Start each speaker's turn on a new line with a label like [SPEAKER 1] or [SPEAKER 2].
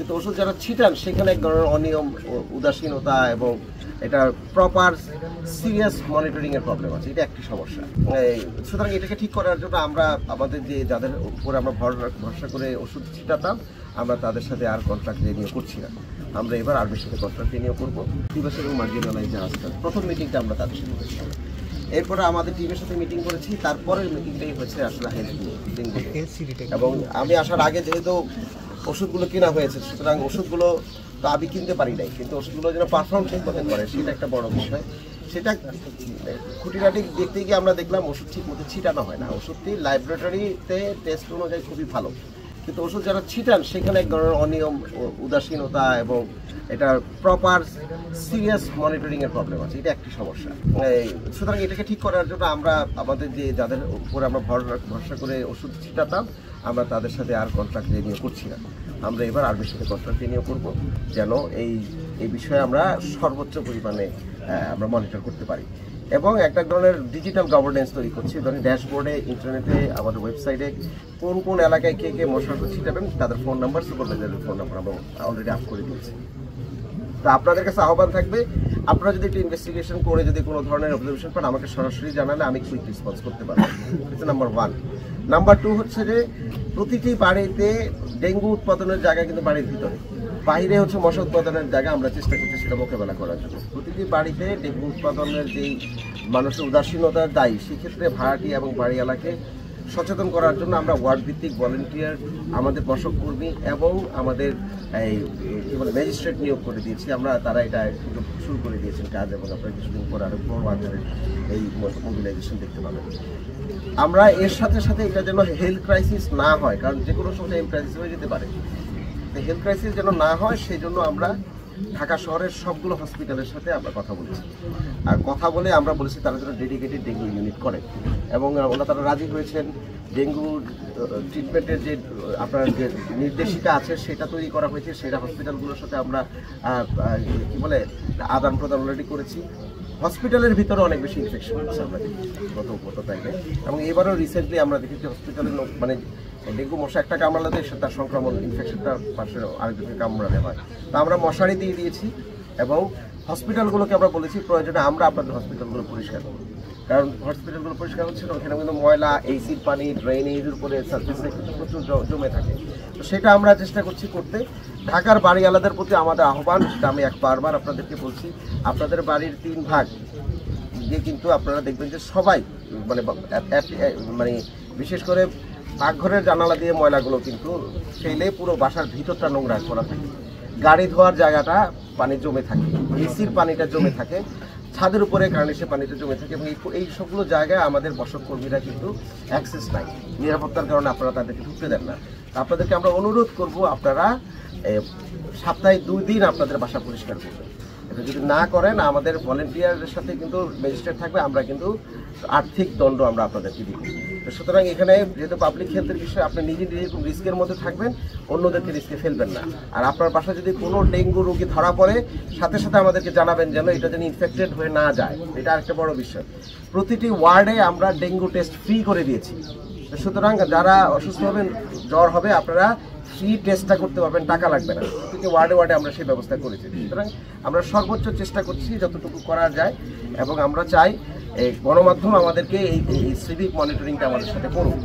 [SPEAKER 1] কিন্তু ওষুধ যারা ছিটান সেখানে এক ধরনের অনিয়ম, উদাসীনতা এবং এটা প্রপার সিরিয়াস মনিটরিং এর প্রবলেম আছে। এটা একটি সমস্যা। সুতরাং এটাকে ঠিক করার জন্য আমরা আমাদের যে যাদের উপরে আমরা ভরসা করে ওষুধ ছিটাতাম, আমরা তাদের সাথে আর কন্ট্রাক্ট রিনিউ করছি না। আমরা এবার আর্মির সাথে কন্ট্রাক্ট রিনিউ করবো। দিবস এবং মার্জিনালাইজ যে আসতে প্রথম মিটিংটা আমরা তাদের সাথে করেছিলাম। এরপরে আমাদের টিমের সাথে মিটিং করেছি, তারপরের মিটিংটাই হয়েছে আসলে হেলথ নিয়ে। এবং আমি আসার আগে যেহেতু ওষুধগুলো কেনা হয়েছে, সুতরাং ওষুধগুলো তো আমি কিনতে পারি নাই, কিন্তু ওষুধগুলো যেন পারফর্ম ঠিক মতো করে সেটা একটা বড় বিষয়। সেটা খুঁটিনাটি দেখতে গিয়ে আমরা দেখলাম ওষুধ ঠিক মতো ছিটানো হয় না। ওষুধটি ল্যাবরেটরিতে টেস্ট অনুযায়ী খুবই ভালো, কিন্তু ওষুধ যারা ছিটান সেখানে এক ধরনের অনিয়ম, উদাসীনতা এবং এটা প্রপার সিরিয়াস মনিটরিং এর প্রবলেম আছে। এটা একটি সমস্যা। সুতরাং এটাকে ঠিক করার জন্য আমরা আমাদের যে যাদের উপরে আমরা ভরসা করে ওষুধ ছিটাতাম, আমরা তাদের সাথে আর কন্ট্রাক্ট রিনিউ করছি না। আমরা এবার আর্মির সাথে কন্ট্রাক্ট রিনিউ করবো, যেন এই বিষয়ে আমরা সর্বোচ্চ পরিমাণে আমরা মনিটর করতে পারি। এবং একটা ধরনের ডিজিটাল গভর্নেন্স তৈরি করছি। ধরুন ড্যাশবোর্ডে, ইন্টারনেটে, আমাদের ওয়েবসাইটে কোন কোন এলাকায় কে কে মশার ছিটাবেন তাদের ফোন নাম্বার, সুপারভাইজারের ফোন নাম্বার আমরা অলরেডি আপ করে দিয়েছি। তো আপনাদের কাছে আহ্বান থাকবে, আপনারা যদি একটা ইনভেস্টিগেশন করে যদি কোনো ধরনের অবজারভেশন পান আমাকে সরাসরি জানালে আমি কুইক রেসপন্স করতে পারবো। এটা নাম্বার 1। নাম্বার 2 হচ্ছে যে প্রতিটি বাড়িতে ডেঙ্গু উৎপাদনের জায়গা কিন্তু বাড়ির ভিতরে, বাইরে হচ্ছে মশা উৎপাদনের জায়গা। আমরা চেষ্টা করছি সেটা মোকাবেলা করার জন্য। প্রতিটি বাড়িতে ডেঙ্গু উৎপাদনের যেই মানুষের উদাসীনতার দায়ী, সেক্ষেত্রে ভাড়াটি এবং বাড়িওয়ালাকে সচেতন করার জন্য আমরা ওয়ার্ড ভিত্তিক ভলেন্টিয়ার, আমাদের মশক কর্মী এবং আমাদের ম্যাজিস্ট্রেট নিয়োগ করে দিয়েছি আমরা। তারা এটা শুরু করে দিয়েছেন কাজ, এবং আপনারা কিছুদিন পর আরো বড় আকারের এই মোবিলাইজেশন দেখতে পাবেন। আমরা এর সাথে সাথে এটা যেন হেলথ ক্রাইসিস না হয়, কারণ যে কোনো সময় হেলথ ক্রাইসিস হয়ে যেতে পারে। হেলথ ক্রাইসিস যেন না হয় সেই জন্য আমরা ঢাকা শহরের সবগুলো হসপিটালের সাথে আমরা কথা বলেছি। আর কথা বলে আমরা বলেছি তারা যেন ডেডিকেটেড ডেঙ্গু ইউনিট করে, এবং তারা রাজি হয়েছেন। ডেঙ্গু ট্রিটমেন্টের যে আপনার যে নির্দেশিকা আছে সেটা তৈরি করা হয়েছে, সেটা হসপিটালগুলোর সাথে আমরা আদান প্রদান অলরেডি করেছি। হসপিটালের ভিতরে অনেক বেশি ইনফেকশন হচ্ছে আমরা গত টাইমে, এবং এবারও রিসেন্টলি আমরা দেখেছি হসপিটালের ডেঙ্গু মশা একটা কামড়ালে তার সংক্রমণ ইনফেকশনটা পাশে আরেকজনকে কামড়ালে হয়। তো আমরা মশারি দিয়ে দিয়েছি, এবং হসপিটালগুলোকে আমরা বলেছি প্রয়োজনে আমরা আপনাদের হসপিটালগুলো পরিষ্কার করব, কারণ হসপিটালগুলো পরিষ্কার হচ্ছে না, ওখানে কিন্তু ময়লা, এসিড পানি, ড্রেনেজের উপরে সার্ফেসে কিন্তু প্রচুর জমে থাকে। তো সেটা আমরা চেষ্টা করছি করতে। ঢাকার বাড়িওয়ালাদের প্রতি আমাদের আহ্বান, সেটা আমি বারবার আপনাদেরকে বলছি, আপনাদের বাড়ির 3 ভাগ দিয়ে কিন্তু আপনারা দেখবেন যে সবাই বিশেষ করে পাকঘরের জানালা দিয়ে ময়লাগুলো কিন্তু ফেলে পুরো বাসার ভিতরটা নোংরা করা থাকে। গাড়ি ধোয়ার জায়গাটা পানি জমে থাকে, এসির পানিটা জমে থাকে, ছাদের উপরে কার্নিশের পানিটা জমে থাকে, এবং এই সবগুলো জায়গায় আমাদের মশক কর্মীরা কিন্তু অ্যাক্সেস নাই। নিরাপত্তার কারণে আপনারা তাদেরকে ঢুকতে দেন না। আপনাদেরকে আমরা অনুরোধ করব, আপনারা সপ্তাহে 2 দিন আপনাদের বাসা পরিষ্কার করবেন। এটা যদি না করেন আমাদের ভলেন্টিয়ারের সাথে কিন্তু ম্যাজিস্ট্রেট থাকবে, আমরা কিন্তু আর্থিক দণ্ড আমরা আপনাদেরকে দিব। সুতরাং এখানে যেহেতু পাবলিক হেলথের বিষয়ে আপনি নিজে রিস্কের মধ্যে থাকবেন, অন্যদেরকে রিস্কে ফেলবেন না। আর আপনার বাসায় যদি কোনো ডেঙ্গু রোগী ধরা পড়ে, সাথে সাথে আমাদেরকে জানাবেন, যেন এটা যেন ইনফেক্টেড হয়ে না যায়। এটা আরেকটা বড় বিষয়। প্রতিটি ওয়ার্ডে আমরা ডেঙ্গু টেস্ট ফ্রি করে দিয়েছি। সুতরাং যারা অসুস্থ হবেন, জ্বর হবে, আপনারা ফ্রি টেস্টটা করতে পারবেন, টাকা লাগবে না। প্রতিটি ওয়ার্ডে ওয়ার্ডে আমরা সেই ব্যবস্থা করেছি। সুতরাং আমরা সর্বোচ্চ চেষ্টা করছি যতটুকু করা যায়, এবং আমরা চাই গণমাধ্যম আমাদেরকে এই সিভিক মনিটরিংটা আমাদের সাথে করুন।